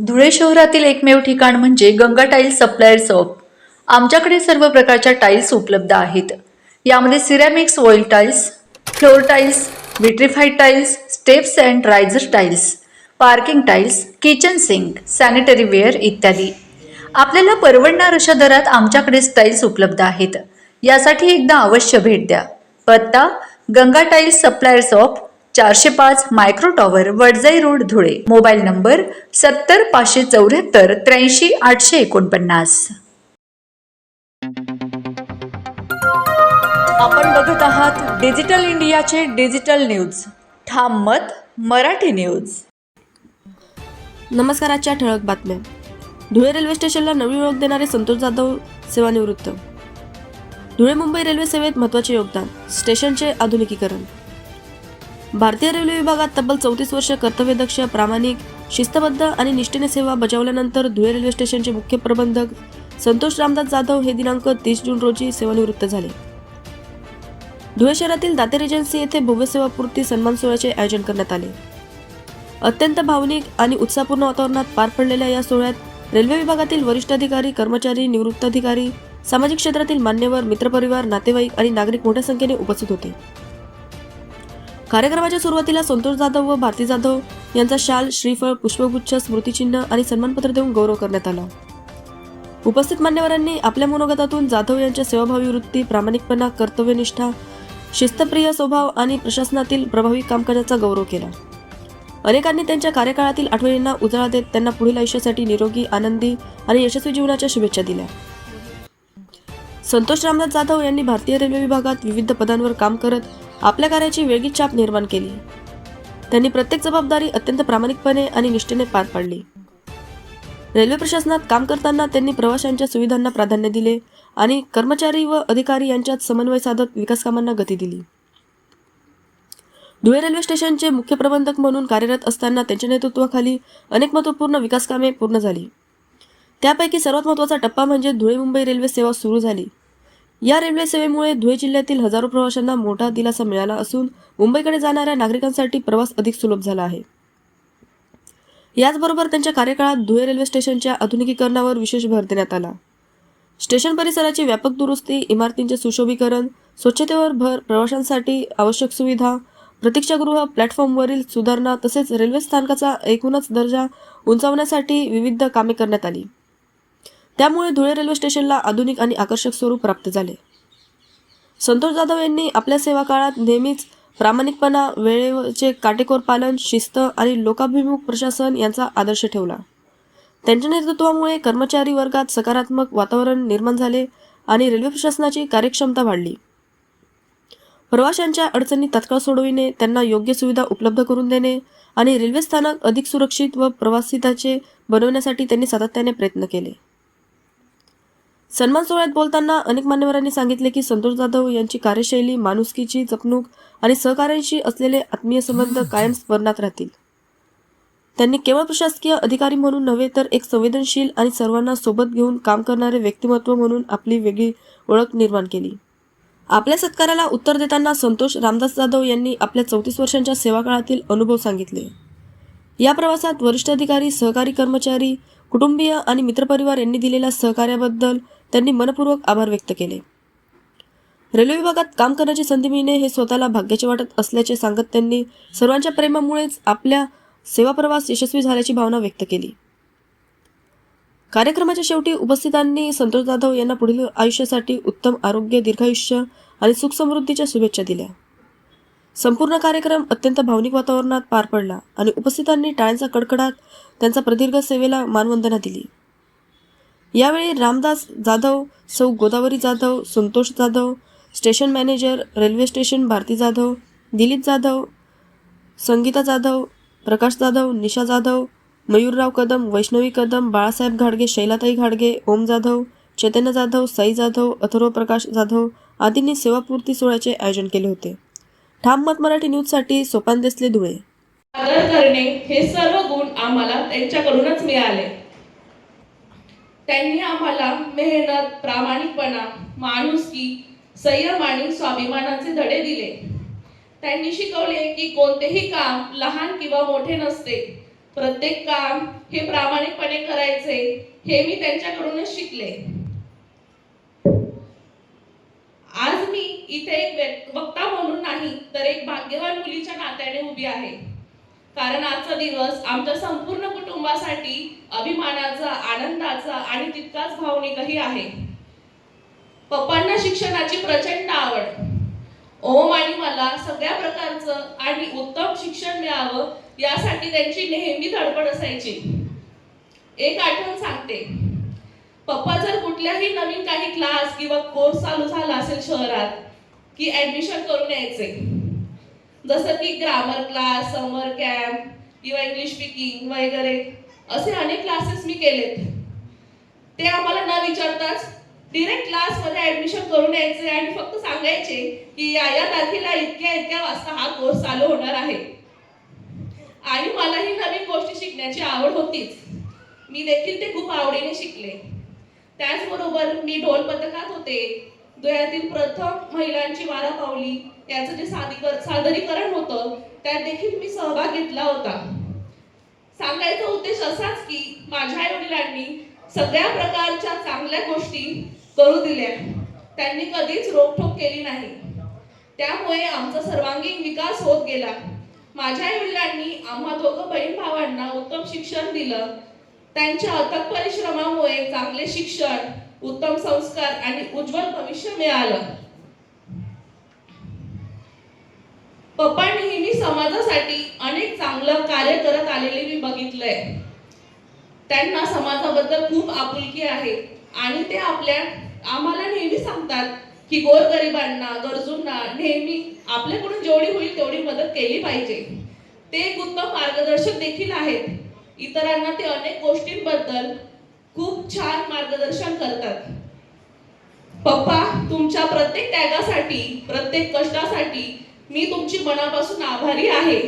धुळे शहरातील एकमेव ठिकाण म्हणजे गंगा टाइल्स सप्लायर शॉप. आमच्याकडे सर्व प्रकारच्या टाइल्स उपलब्ध आहेत. यामध्ये ceramics oil tiles, floor tiles, vitrified tiles, steps and riser tiles, parking tiles, kitchen sink, sanitary ware इत्यादी. आपल्याला परवडणार अशा दरात आमच्याकडे टाइल्स उपलब्ध आहेत. यासाठी एकदा अवश्य भेट द्या. पत्ता Ganga tiles supplier shop, 405 micro tower, Wadjai road, Dhule. Mobile number 70 574 83 849. आपण बघत आहात डिजिटल इंडियाचे डिजिटल न्यूज. ठाम मत मराठी न्यूज. नमस्कार. आजच्या ठळक बातम्या. धुळे रेल्वे स्टेशनला नवी ओळख देणारे संतोष जाधव सेवानिवृत्त. धुळे मुंबई रेल्वे सेवेत महत्त्वाचे योगदान, स्टेशनचे आधुनिकीकरण. भारतीय रेल्वे विभागात तब्बल 34 वर्ष कर्तव्यदक्ष, प्रामाणिक, शिस्तबद्ध आणि निष्ठेने सेवा बजावल्यानंतर धुळे रेल्वे स्टेशनचे मुख्य प्रबंधक संतोष रामदास जाधव हे दिनांक 30 जून रोजी सेवानिवृत्त झाले. धुळे शहरातील दाते रेजन्सी येथे भव्य सेवापूर्ती सन्मान सोहळ्याचे आयोजन करण्यात आले. अत्यंत भावनिक आणि उत्साहपूर्ण वातावरणात पार पडलेल्या या सोहळ्यात रेल्वे विभागातील वरिष्ठ अधिकारी, कर्मचारी, निवृत्त अधिकारी, सामाजिक क्षेत्रातील मान्यवर, मित्रपरिवार, नातेवाईक आणि नागरिक मोठ्या संख्येने उपस्थित होते. कार्यक्रमाच्या सुरुवातीला संतोष जाधव व भारती जाधव यांचा शाल, श्रीफळ, पुष्पगुच्छ, स्मृतिचिन्ह आणि सन्मानपत्र देऊन गौरव करण्यात आला. उपस्थित मान्यवरांनी आपल्या मनोगतातून जाधव यांच्या सेवाभावी वृत्ती, प्रामाणिकपणा, कर्तव्यनिष्ठा, शिस्तप्रिय स्वभाव आणि प्रशासनातील प्रभावी काम करण्याचा गौरव केला. अनेकांनी त्यांच्या कार्यकाळातील आठवणींना उजाळा देत त्यांना पुढील आयुष्यासाठी निरोगी, आनंदी आणि यशस्वी जीवनाच्या शुभेच्छा दिल्या. संतोष रामदास जाधव यांनी भारतीय रेल्वे विभागात विविध पदांवर काम करत आपल्या कार्याची वेगळी छाप निर्माण केली. त्यांनी प्रत्येक जबाबदारी अत्यंत प्रामाणिकपणे आणि निष्ठेने पार पाडली. रेल्वे प्रशासनात काम करताना त्यांनी प्रवाशांच्या सुविधांना प्राधान्य दिले आणि कर्मचारी व अधिकारी यांच्यात समन्वय साधत विकास कामांना गती दिली. धुळे रेल्वे स्टेशनचे मुख्य प्रबंधक म्हणून कार्यरत असताना त्यांच्या नेतृत्वाखाली अनेक महत्त्वपूर्ण विकास कामे पूर्ण झाली. त्यापैकी सर्वात महत्त्वाचा टप्पा म्हणजे धुळे मुंबई रेल्वे सेवा सुरू झाली. या रेल्वे सेवेमुळे धुळे जिल्ह्यातील हजारो प्रवाशांना मोठा दिलासा मिळाला असून मुंबईकडे जाणाऱ्या नागरिकांसाठी प्रवास अधिक सुलभ झाला आहे. याचबरोबर त्यांच्या कार्यकाळात धुळे रेल्वे स्टेशनच्या आधुनिकीकरणावर विशेष भर देण्यात आला. स्टेशन परिसराची व्यापक दुरुस्ती, इमारतींचे सुशोभीकरण, स्वच्छतेवर भर, प्रवाशांसाठी आवश्यक सुविधा, प्रतीक्षागृह, प्लॅटफॉर्मवरील सुधारणा तसेच रेल्वे स्थानकाचा एकूणच दर्जा उंचावण्यासाठी विविध कामे करण्यात आली. त्यामुळे धुळे रेल्वे स्टेशनला आधुनिक आणि आकर्षक स्वरूप प्राप्त झाले. संतोष जाधव यांनी आपल्या सेवा काळात नेहमीच प्रामाणिकपणा, वेळेचे काटेकोर पालन, शिस्त आणि लोकाभिमुख प्रशासन यांचा आदर्श ठेवला. त्यांच्या नेतृत्वामुळे कर्मचारी वर्गात सकारात्मक वातावरण निर्माण झाले आणि रेल्वे प्रशासनाची कार्यक्षमता वाढली. प्रवाशांच्या अडचणी तात्काळ सोडविणे, त्यांना योग्य सुविधा उपलब्ध करून देणे आणि रेल्वे स्थानक अधिक सुरक्षित व प्रवासिताचे बनवण्यासाठी त्यांनी सातत्याने प्रयत्न केले. सन्मान सोहळ्यात बोलताना अनेक मान्यवरांनी सांगितले की संतोष जाधव यांची कार्यशैली, माणुसकीची जपणूक आणि सहकाऱ्यांशी असलेले आत्मीय संबंध कायम स्मरणात राहतील. त्यांनी केवळ प्रशासकीय अधिकारी म्हणून नव्हे तर एक संवेदनशील आणि सर्वांना सोबत घेऊन काम करणारे व्यक्तिमत्व म्हणून आपली वेगळी ओळख निर्माण केली. आपल्या सत्काराला उत्तर देताना संतोष रामदास जाधव यांनी आपल्या 34 वर्षांच्या सेवाकाळातील अनुभव सांगितले. या प्रवासात वरिष्ठ अधिकारी, सहकारी कर्मचारी, कुटुंबीय आणि मित्रपरिवार यांनी दिलेल्या सहकार्याबद्दल त्यांनी मनपूर्वक आभार व्यक्त केले. रेल्वे विभागात काम करण्याची संधी मिळणे हे स्वतःला भाग्याचे वाटत असल्याचे सांगत त्यांनी सर्वांच्या प्रेमामुळेच आपल्या सेवा प्रवास यशस्वी झाल्याची भावना व्यक्त केली. कार्यक्रमाच्या शेवटी उपस्थितांनी संतोष जाधव यांना पुढील आयुष्यासाठी उत्तम आरोग्य, दीर्घायुष्य आणि सुख समृद्धीच्या शुभेच्छा दिल्या. संपूर्ण कार्यक्रम अत्यंत भावनिक वातावरणात पार पडला आणि उपस्थितांनी टाळ्यांचा कडकडाट त्यांचा प्रदीर्घ सेवेला मानवंदना दिली. यावेळी रामदास जाधव, सौ Godavari Jadhav, Santosh Jadhav, station manager, railway station Bharati Jadhav, Dilip Jadhav, Sangeeta Jadhav, Prakash Jadhav, Nisha Jadhav, Mayurrao Kadam, Vaishnavi Kadam, Balasaheb घाडगे, शैलाताई घाडगे, ओम जाधव, चैतन्य जाधव, साई जाधव, अथर्व प्रकाश जाधव आदींनी सेवापूर्ती सोहळ्याचे आयोजन केले होते. ठाम मत मराठी न्यूजसाठी सोपान देसले, धुळे. आदर करणे हे सर्व गुण आम्हाला त्यांच्याकडूनच मिळाले. त्यांनी आम्हाला मेहनत, प्रामाणिकपणा, माणुसकी, संयम आणि स्वाभिमानाचे धडे दिले. त्यांनी शिकवले की कोणतेही काम लहान किंवा मोठे नसते, प्रत्येक काम हे प्रामाणिकपणे करायचे हे मी त्यांच्याकडूनच शिकले. आज मी इथे एक वक्ता म्हणून नाही तर एक भाग्यवान मुलीच्या नात्याने उभी आहे. कारण आजचा दिवस आमच्या संपूर्ण कुटुंबासाठी अभिमानाचा, आनंदाचा आणि तितकाच भावनिकही आहे. पप्पांना शिक्षणाची प्रचंड आवड. ओम आणि मला सगळ्या प्रकारचं आणि उत्तम शिक्षण मिळावं यासाठी त्यांची नेहमी धडपड असायची. एक आठवण सांगते. पप्पा जर कुठल्याही नवीन काही क्लास किंवा कोर्स चालू झाला असेल शहरात की ऍडमिशन करून यायचे. जसं की ग्रामर क्लास, समर कॅम्प किंवा इंग्लिश स्पीकिंग वगैरे असे अनेक क्लासेस मी केलेत. ते आम्हाला न विचारताच डिरेक्ट क्लासमध्ये ऍडमिशन करून यायचे आणि फक्त सांगायचे की या तारखेला इतक्या वाजता हा कोर्स चालू होणार आहे. आणि मलाही नवीन गोष्टी शिकण्याची आवड होतीच. मी देखील ते खूप आवडीने शिकले. त्याचबरोबर मी ढोल पथकात होते. धुळ्यातील प्रथम महिलांची वारा पावली याचं जे सादरीकरण होतं त्यात देखील मी सहभाग घेतला होता. सांगायचा उद्देश असाच की माझ्या आईवडिलांनी सगळ्या प्रकारच्या चांगल्या गोष्टी करू दिल्या. त्यांनी कधीच रोकठोक केली नाही. त्यामुळे आमचा सर्वांगीण विकास होत गेला. माझ्या आईवडिलांनी आम्हा दोघं बहीण भावांना उत्तम शिक्षण दिलं. त्यांच्या अथक परिश्रमामुळे चांगले शिक्षण, उत्तम संस्कार आणि उज्ज्वल भविष्य मिळालं. पप्पा नेहमी समाजासाठी अनेक चांगलं कार्य करत आलेले मी बघितलंय. त्यांना समाजाबद्दल खूप आपुलकी आहे आणि ते आम्हाला नेहमी सांगतात की गोरगरिबांना, गरजूंना नेहमी आपल्याकडून जेवढी होईल तेवढी मदत केली पाहिजे. ते एक उत्तम मार्गदर्शक देखील आहेत. इतरांना ते अनेक गोष्टींबद्दल खूप छान मार्गदर्शन करतात. पप्पा, तुमच्या प्रत्येक त्यागासाठी, प्रत्येक कष्टासाठी मी तुमची मनापासून आभारी आहे.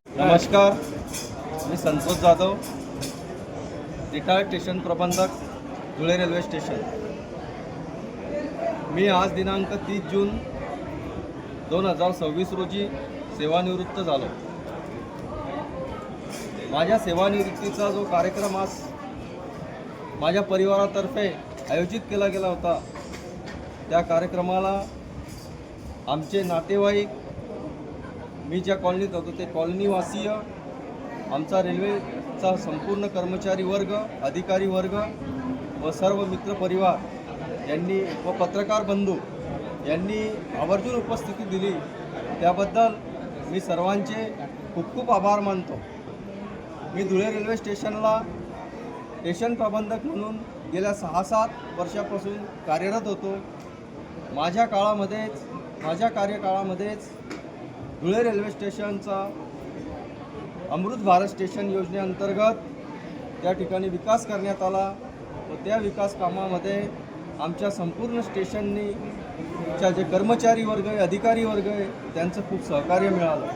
नमस्कार, मी संतोष जाधव, रिटायर्ड स्टेशन प्रबंधक, धुळे रेल्वे स्टेशन. मी आज दिनांक 30 जून 2026 रोजी सेवानिवृत्त झालो. माझ्या सेवानिवृत्तीचा जो कार्यक्रम आज माझ्या परिवारातर्फे आयोजित केला गेला होता, त्या कार्यक्रमाला आमचे नातेवाईक, मी ज्या कॉलनीत होतो ते कॉलनीवासीय, आमचा रेल्वेचा संपूर्ण कर्मचारी वर्ग, अधिकारी वर्ग व सर्व मित्रपरिवार यांनी व पत्रकार बंधू यांनी आवर्जून उपस्थिती दिली. त्याबद्दल मी सर्वांचे खूप खूप आभार मानतो. मी धुळे रेल्वे स्टेशनला स्टेशन प्रबंधक म्हणून गेल्या 6-7 वर्षापासून कार्यरत होतो. माझ्या कार्यकाळामध्येच धुळे रेल्वे स्टेशनचा अमृत भारत स्टेशन योजनेअंतर्गत त्या ठिकाणी विकास करण्यात आला व त्या विकास कामामध्ये आमच्या संपूर्ण स्टेशननी जे कर्मचारी वर्ग आहे, अधिकारी वर्ग आहे, त्यांचं खूप सहकार्य मिळालं.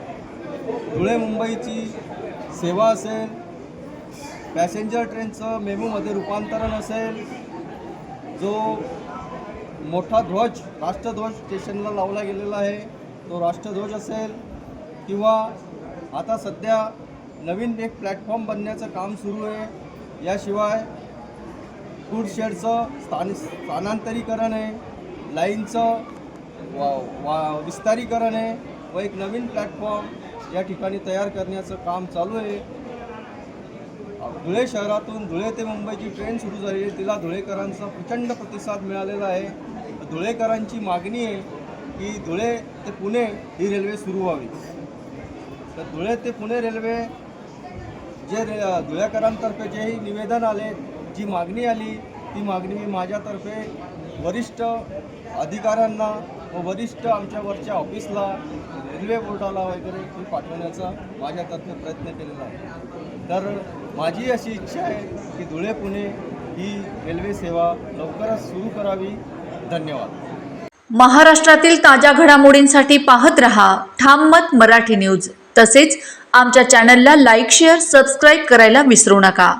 धुळे मुंबईची सेवा असेल, पॅसेंजर ट्रेनचं मेमूमध्ये रूपांतरण असेल, जो मोठा ध्वज, राष्ट्रध्वज स्टेशनला लावला गेलेला आहे तो राष्ट्रध्वज असेल, किंवा आता सध्या नवीन एक प्लॅटफॉर्म बनण्याचं काम सुरू आहे. याशिवाय फूड शेडचं स्थानांतरीकरण आहे, लाईनचं विस्तारीकरण आहे व एक नवीन प्लॅटफॉर्म या ठिकाणी तयार करण्याचं काम चालू आहे. धुळे शहरातून धुळे ते मुंबईची ट्रेन सुरू झाली आहे. तिला धुळेकरांचा प्रचंड प्रतिसाद मिळालेला आहे. धुळेकरांची मागणी आहे की धुळे ते पुणे ही रेल्वे सुरू व्हावी. तर धुळे ते पुणे रेल्वे जे धुळेकरांतर्फे जेही निवेदन आले, जी मागणी आली, ती मागणी मी माझ्यातर्फे वरिष्ठ अधिकाऱ्यांना व वरिष्ठ आमच्या वरच्या ऑफिसला, रेल्वे बोर्डाला वगैरे मी पाठवण्याचा माझ्यातर्फे प्रयत्न केलेला आहे. तर माझी अशी इच्छा आहे की धुळे पुणे ही रेल्वे सेवा लवकरच सुरू करावी. धन्यवाद. महाराष्ट्रातील ताज्या घडामोडींसाठी पाहत रहा ठाम मत मराठी न्यूज. तसेच आमच्या चॅनलला लाईक, शेअर, सबस्क्राईब करायला विसरू नका.